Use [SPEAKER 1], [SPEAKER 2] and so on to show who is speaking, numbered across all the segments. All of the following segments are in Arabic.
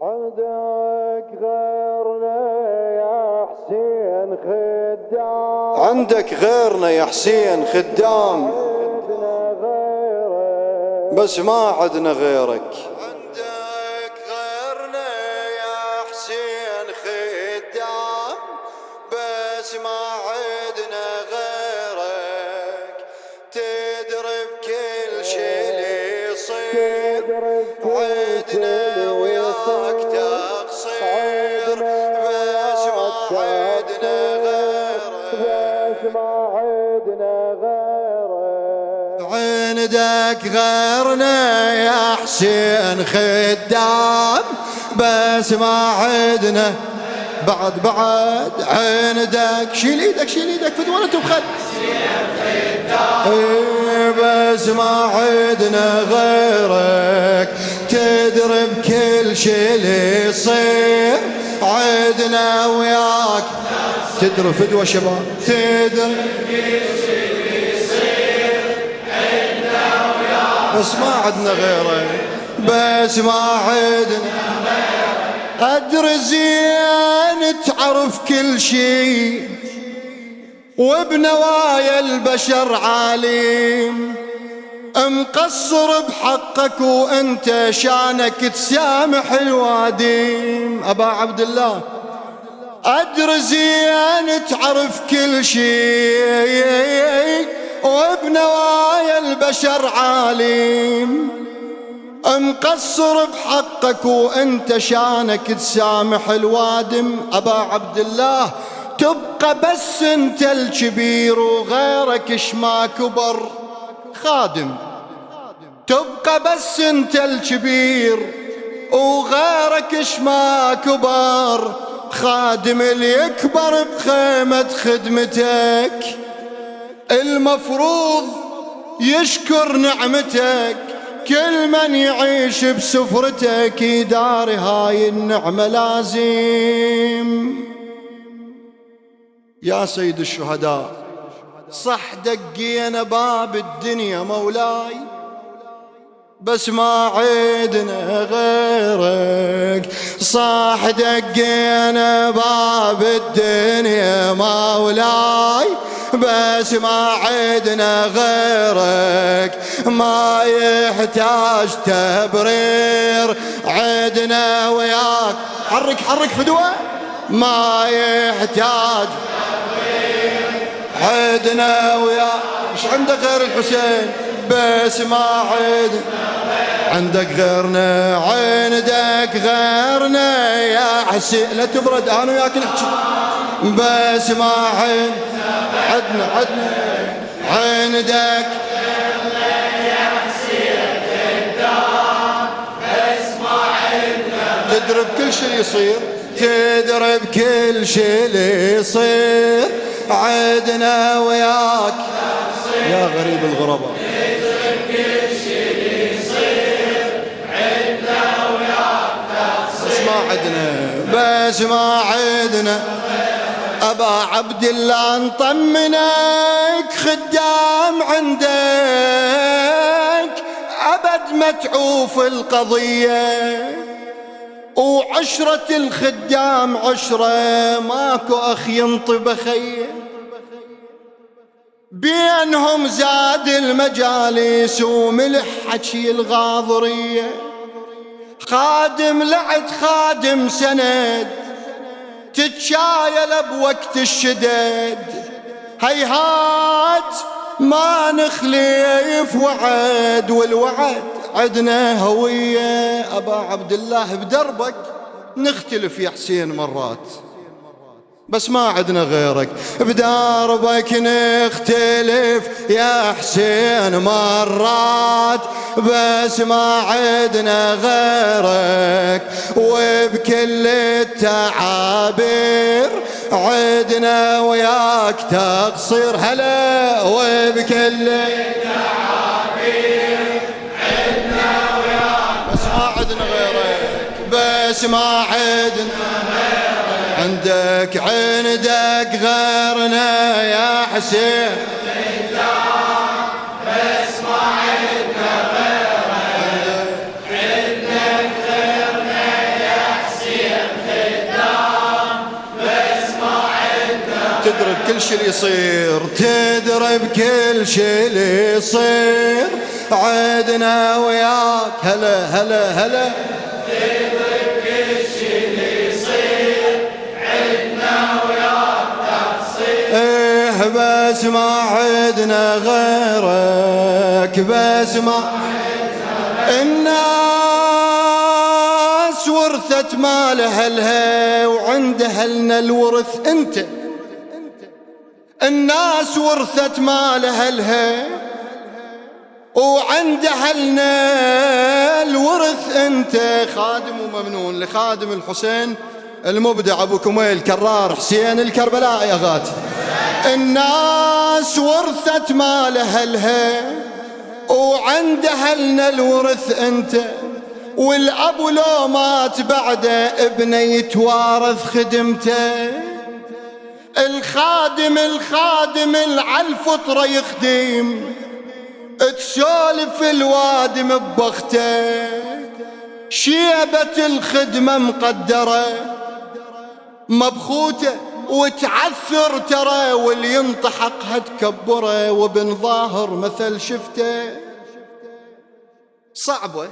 [SPEAKER 1] عندك غيرنا يا حسين خدام،
[SPEAKER 2] عندك غيرنا يا حسين خدام، بس ما عدنا غيرك. عندك غيرنا يا حسين خدام، بس ما عدنا غيرك. تدري بكل شي اللي يصير عدنا وياك تقصير، بس ما عدنا غيرك. عندك غيرنا يا حسين خدام، بس ما عدنا بعد عندك. شيل ايدك فدوى انت بخد، بس ما عدنا غيرك. تدري بكل شي اللي يصير عدنا وياك. تدري فدوى شباب، تدري بكل شي اللي يصير عدنا وياك، بس ما عدنا غيرك. بس ما عدنا غيرك. أدري زين تعرف كل شي، وبنوايا البشر عالم، مقصر بحقك وانت شانك تسامح الوادم. أبا عبد الله أدري زين تعرف كل شي، وبنوايا البشر عالم، مقصر بحقك وانت شانك تسامح الوادم. أبا عبد الله تبقى بس انت الكبير وغيرك اش ما كبر خادم. تبقى بس انت الكبير وغيرك اش ما كبر خادم. اللي يكبر بخيمة خدمتك المفروض يشكر نعمتك، كل من يعيش بسفرتك يداري هاي النعمة لازم. يا سيد الشهداء صح دقينا باب الدنيا مولاي، بس ما عدنا غيرك. صح دقينا باب الدنيا مولاي، بس ما عدنا غيرك. ما يحتاج تبرير عدنا وياك. حرك فدوى. ما يحتاج عدنا وياك. مش عندك غير الحسين، بس ما عندك غيرنا. عندك غيرنا يا حسين. لا تبرد انا وياك نحكي. بس ما عدنا عندك غيرنا يا حسين خدام، بس ما عدنا. تدري بكل شي يصير، تدري بكل شي اللي يصير عدنا وياك يا غريب الغرباء. تدري بكل شي اللي يصير عدنا وياك، بس ما عدنا. أبا عبد الله نطمنك خدام عندك أبد ما تعوف القضية، وعشرة الخدام عشرة ماكو أخ ينطب خيه، بينهم زاد المجالس وملح حكي الغاضرية. خادم لعد خادم سند تتشايل بوقت الشدد، هيهات ما نخليف وعد، والوعد عدنا هوية. أبا عبد الله بدربك نختلف يا حسين مرات، بس ما عدنا غيرك. بدربك نختلف يا حسين مرات، بس ما عدنا غيرك. وبكل التعابير عدنا وياك تقصير. هلا وبكل التعابير عدنا وياك، بس ما عدنا غيرك. بس ما عدنا عندك غيرنا يا حسين، بس ما عندنا غيرك. عندك غيرنا يا تدري بكل شي اللي يصير، تدري بكل شي اللي يصير عدنا وياك. هلا هلا هلا
[SPEAKER 3] تدري بكل شي اللي يصير عدنا وياك تقصير.
[SPEAKER 2] ايه بس ما عدنا غيرك، بس ما الناس ورثت مال أهلها وعند أهلنا الورث أنت. الناس ورثت مال أهلها وعند أهلنا الورث أنت. خادم وممنون لخادم الحسين المبدع أبو كميل كرار حسين الكربلاء يا غاتي. الناس ورثت مال أهلها وعند أهلنا الورث أنت، والأب لو مات بعده ابنه يتوارث خدمته. الخادم على الفطرة يخدم، تسولف الوادم ببخته. شيبة الخدمة مقدرة مبخوته وتعثر ترى، واللي ينطحقها تكبره، وابن ظاهر مثل شفته. صعبة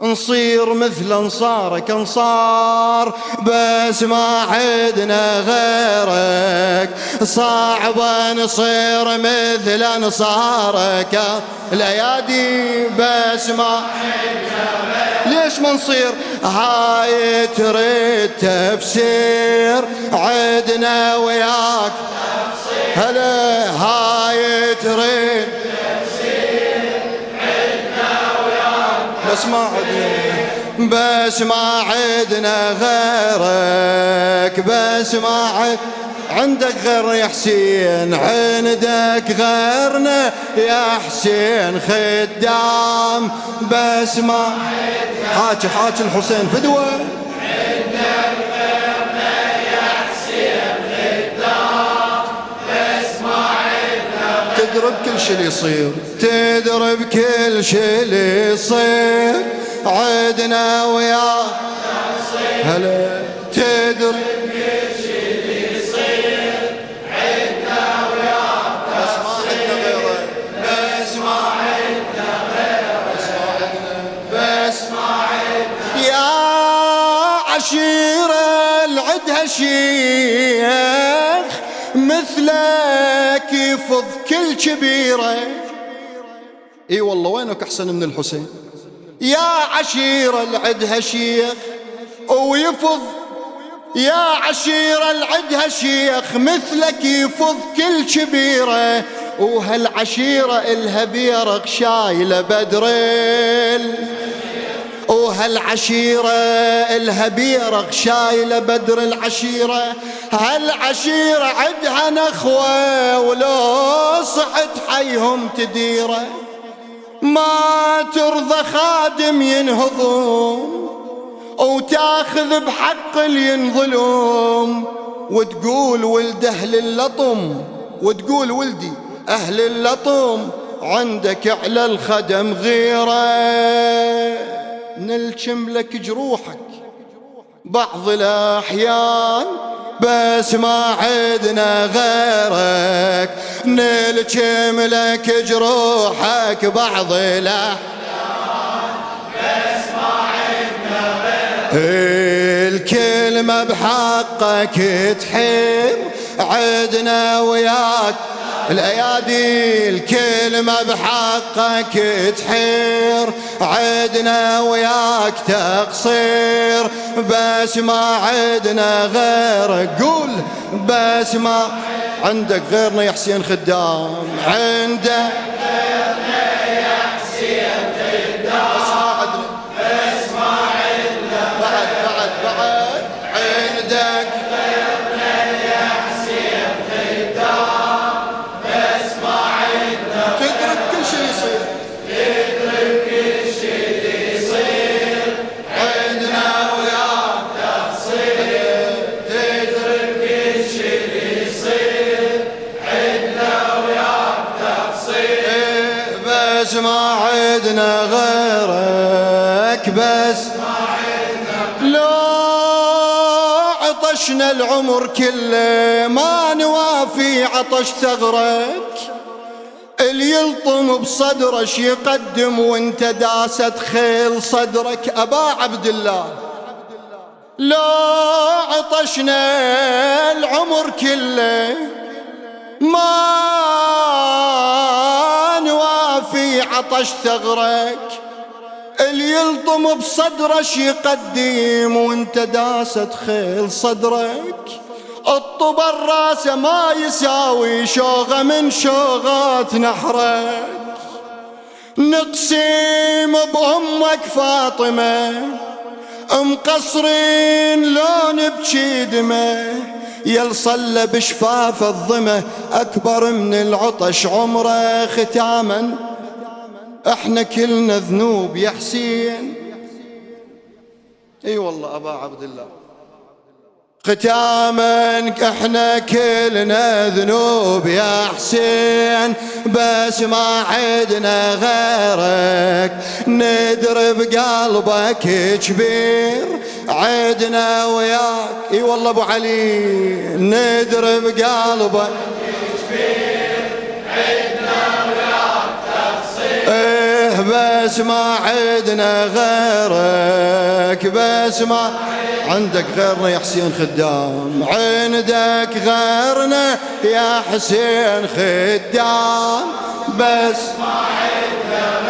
[SPEAKER 2] نصير مثل انصارك انصار، بس ما عدنا غيرك. صعبة نصير مثل انصارك الايادي، بس ما عدنا غيرك. ليش ما نصير؟ هاي تريد تفسير عدنا وياك. هلا هاي تريد بس ما عدنا غيرك، بس ما عندك غيرنا يا حسين، عندك غيرنا يا حسين خدام، بس ما حاكي الحسين فدوة.
[SPEAKER 3] عندك غيرنا يا حسين خدام، بس ما عدنا.
[SPEAKER 2] تدري بكل شي اللي يصير، تدري بكل شي اللي يصير عدنا وياك. هلا تدري
[SPEAKER 3] بكل شي اللي يصير عدنا وياك.
[SPEAKER 2] بس ما عدنا غيرك، بس ما عدنا غيرك، بس ما عدنا. يا عشيرة العدها شيخ مثلك يفض كل كبيرة. اي والله وينك احسن من الحسين. يا عشيرة العدها شيخ ويفض، يا عشيرة العدها شيخ مثلك يفض كل كبيرة. وهالعشيرة الها بيرق شايلة بدرين، وهالعشيرة الها بيرق شايلة بدر العشيرة. هالعشيرة عدها نخوة ولو صحت حيهم تديره. ما ترضى خادم ينهضم وتاخذ بحق اللي ينظلم، وتقول ولد أهل اللطم، وتقول ولدي أهل اللطم عندك على الخدم غيره. نلجم لك جروحك بعض الأحيان، بس ما عدنا غيرك. نلجم لك جروحك بعض الأحيان،
[SPEAKER 3] بس ما عدنا غيرك.
[SPEAKER 2] الكلمة بحقك تحب عدنا وياك الأيادي. الكلمة بحقك تحير عدنا وياك تقصير، بس ما عدنا غيرك. قول بس ما عندك غيرنا يا حسين خدام، عندك
[SPEAKER 3] غيرنا يا حسين خدام، بس ما عدنا.
[SPEAKER 2] بعد عندك
[SPEAKER 3] غيرنا يا حسين خدام، بس ما عدنا.
[SPEAKER 2] تدرك كل شي يصير،
[SPEAKER 3] تدري بكل شي اللي يصير
[SPEAKER 2] عندنا وياك
[SPEAKER 3] تقصير. تدري بكل شي اللي يصير عدنا وياك تقصير.
[SPEAKER 2] بس ما عدنا غيرك، بس
[SPEAKER 3] ما عدنا.
[SPEAKER 2] لو عطشنا العمر كله ما نوافي عطش ثغرك، اللي يلطم بصدرش يقدم وانت داست خيل صدرك. أبا عبد الله لو عطشنا العمر كله ما نوافي عطش ثغرك، اللي يلطم بصدرش يقدم وانت داست خيل صدرك. الطبر راسه ما يساوي شوغة من شوغات نحرك، نقسم بأمك فاطمة مقصرين لو نبكي دمه، يل صلى بشفاف الظمه أكبر من العطش عمره ختاما. احنا كلنا ذنوب يا حسين، اي والله أبا عبد الله ختاما احنا كلنا ذنوب يا حسين، بس ما عدنا غيرك ندري بقلبك كبير عدنا وياك. اي والله ابو علي ندري بقلبك
[SPEAKER 3] كبير عدنا وياك تفصيل.
[SPEAKER 2] ايه بس ما عدنا غيرك، بس ما عندك غيرنا يا حسين خدام، عندك غيرنا يا حسين خدام، بس
[SPEAKER 3] ما عدنا